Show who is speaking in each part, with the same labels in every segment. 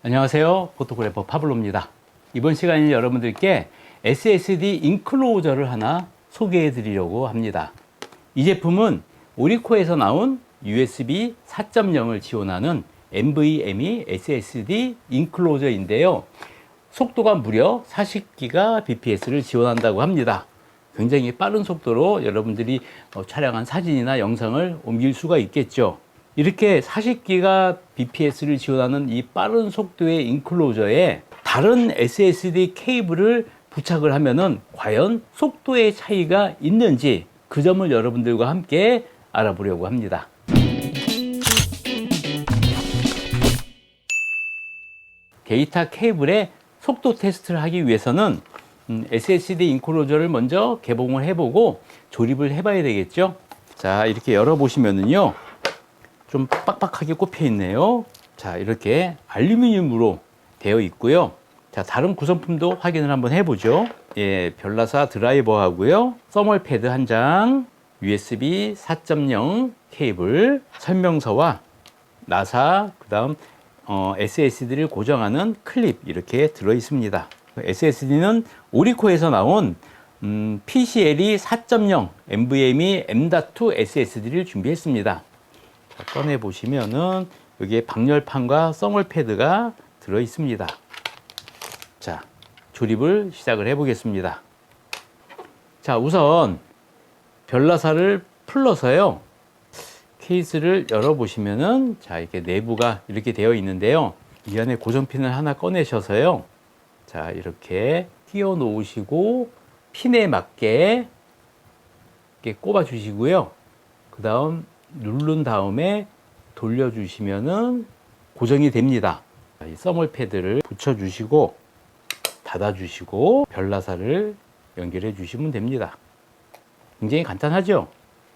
Speaker 1: 안녕하세요. 포토그래퍼 파블로입니다. 이번 시간에 여러분들께 SSD 인클로저를 하나 소개해 드리려고 합니다. 이 제품은 오리코에서 나온 USB 4.0을 지원하는 NVMe SSD 인클로저인데요. 속도가 무려 40GBps를 지원한다고 합니다. 굉장히 빠른 속도로 여러분들이 촬영한 사진이나 영상을 옮길 수가 있겠죠. 이렇게 40GBps를 지원하는 이 빠른 속도의 인클로저에 다른 SSD 케이블을 부착을 하면은 과연 속도의 차이가 있는지 그 점을 여러분들과 함께 알아보려고 합니다. 데이터 케이블의 속도 테스트를 하기 위해서는 SSD 인클로저를 먼저 개봉을 해보고 조립을 해봐야 되겠죠. 자, 이렇게 열어보시면은요, 좀 빡빡하게 꼽혀 있네요. 자, 이렇게 알루미늄으로 되어 있고요. 자, 다른 구성품도 확인을 한번 해보죠. 예, 별나사 드라이버하고요, 서멀 패드 한 장, USB 4.0 케이블, 설명서와 나사, 그 다음 SSD를 고정하는 클립 이렇게 들어 있습니다. SSD는 오리코에서 나온 PCLE 4.0 NVMe M.2 SSD를 준비했습니다. 자, 꺼내 보시면은 여기에 방열판과 서멀 패드가 들어 있습니다. 자, 조립을 시작을 해 보겠습니다. 자, 우선 별나사를 풀러서요, 케이스를 열어 보시면은, 자, 이렇게 내부가 이렇게 되어 있는데요. 이 안에 고정핀을 하나 꺼내셔서요, 자, 이렇게 끼워 놓으시고 핀에 맞게 이렇게 꼽아 주시고요. 그 다음 누른 다음에 돌려주시면은 고정이 됩니다. 이 서멀 패드를 붙여주시고 닫아주시고 별나사를 연결해 주시면 됩니다. 굉장히 간단하죠?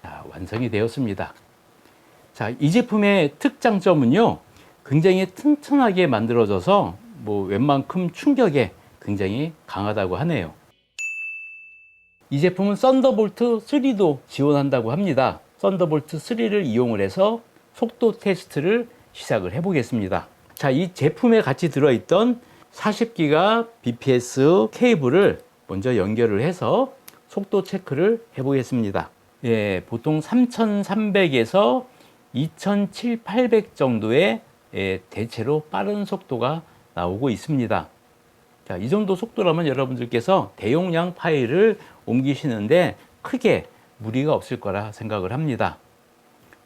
Speaker 1: 자, 완성이 되었습니다. 자, 이 제품의 특장점은요, 굉장히 튼튼하게 만들어져서 웬만큼 충격에 굉장히 강하다고 하네요. 이 제품은 썬더볼트 3도 지원한다고 합니다. 썬더볼트 3를 이용을 해서 속도 테스트를 시작을 해 보겠습니다. 자, 이 제품에 같이 들어있던 40GBps 케이블을 먼저 연결을 해서 속도 체크를 해 보겠습니다. 예, 보통 3300에서 2700 정도의 대체로 빠른 속도가 나오고 있습니다. 자, 이 정도 속도라면 여러분들께서 대용량 파일을 옮기시는데 크게 무리가 없을 거라 생각을 합니다.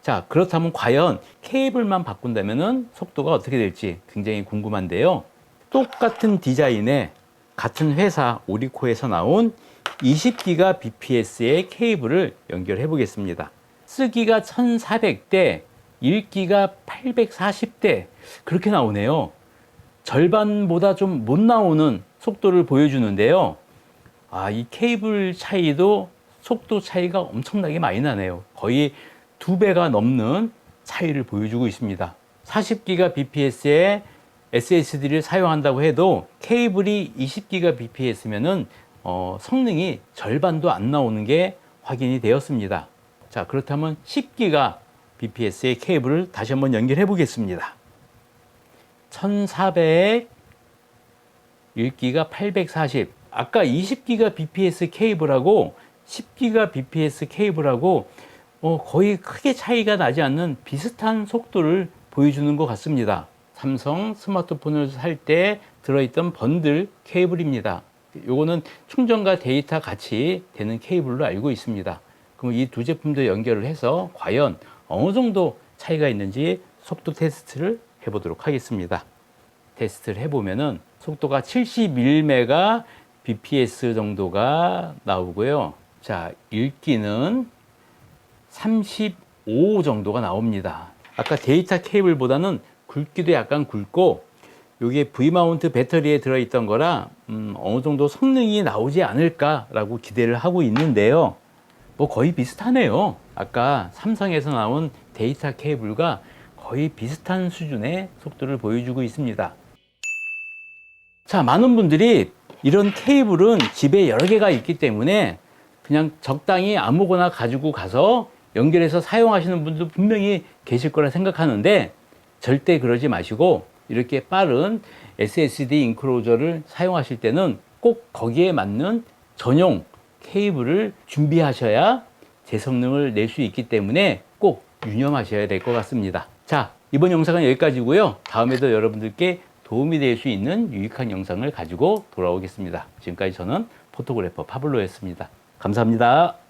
Speaker 1: 자, 그렇다면 과연 케이블만 바꾼다면 속도가 어떻게 될지 굉장히 궁금한데요. 똑같은 디자인의 같은 회사 오리코에서 나온 20GBps의 케이블을 연결해 보겠습니다. 쓰기가 1400대, 읽기가 840대 그렇게 나오네요. 절반보다 좀 못 나오는 속도를 보여주는데요. 아, 이 케이블 차이도 속도 차이가 엄청나게 많이 나네요. 거의 2배가 넘는 차이를 보여주고 있습니다. 40GBps의 SSD를 사용한다고 해도 케이블이 20GBps면은 성능이 절반도 안 나오는 게 확인이 되었습니다. 자, 그렇다면 10GBps의 케이블을 다시 한번 연결해 보겠습니다. 1400, 읽기가 840. 아까 20GBps 케이블하고 10GBps 케이블하고 거의 크게 차이가 나지 않는 비슷한 속도를 보여주는 것 같습니다. 삼성 스마트폰을 살 때 들어있던 번들 케이블입니다. 요거는 충전과 데이터 같이 되는 케이블로 알고 있습니다. 그럼 이 두 제품도 연결을 해서 과연 어느 정도 차이가 있는지 속도 테스트를 해보도록 하겠습니다. 테스트를 해보면은 속도가 71Mbps 정도가 나오고요. 자, 읽기는 35 정도가 나옵니다. 아까 데이터 케이블보다는 굵기도 약간 굵고, 이게 V마운트 배터리에 들어있던 거라 어느 정도 성능이 나오지 않을까라고 기대를 하고 있는데요. 거의 비슷하네요. 아까 삼성에서 나온 데이터 케이블과 거의 비슷한 수준의 속도를 보여주고 있습니다. 자, 많은 분들이 이런 케이블은 집에 여러 개가 있기 때문에 그냥 적당히 아무거나 가지고 가서 연결해서 사용하시는 분도 분명히 계실 거라 생각하는데 절대 그러지 마시고 이렇게 빠른 SSD 인클로저를 사용하실 때는 꼭 거기에 맞는 전용 케이블을 준비하셔야 제 성능을 낼 수 있기 때문에 꼭 유념하셔야 될 것 같습니다. 자, 이번 영상은 여기까지고요. 다음에도 여러분들께 도움이 될 수 있는 유익한 영상을 가지고 돌아오겠습니다. 지금까지 저는 포토그래퍼 파블로였습니다. 감사합니다.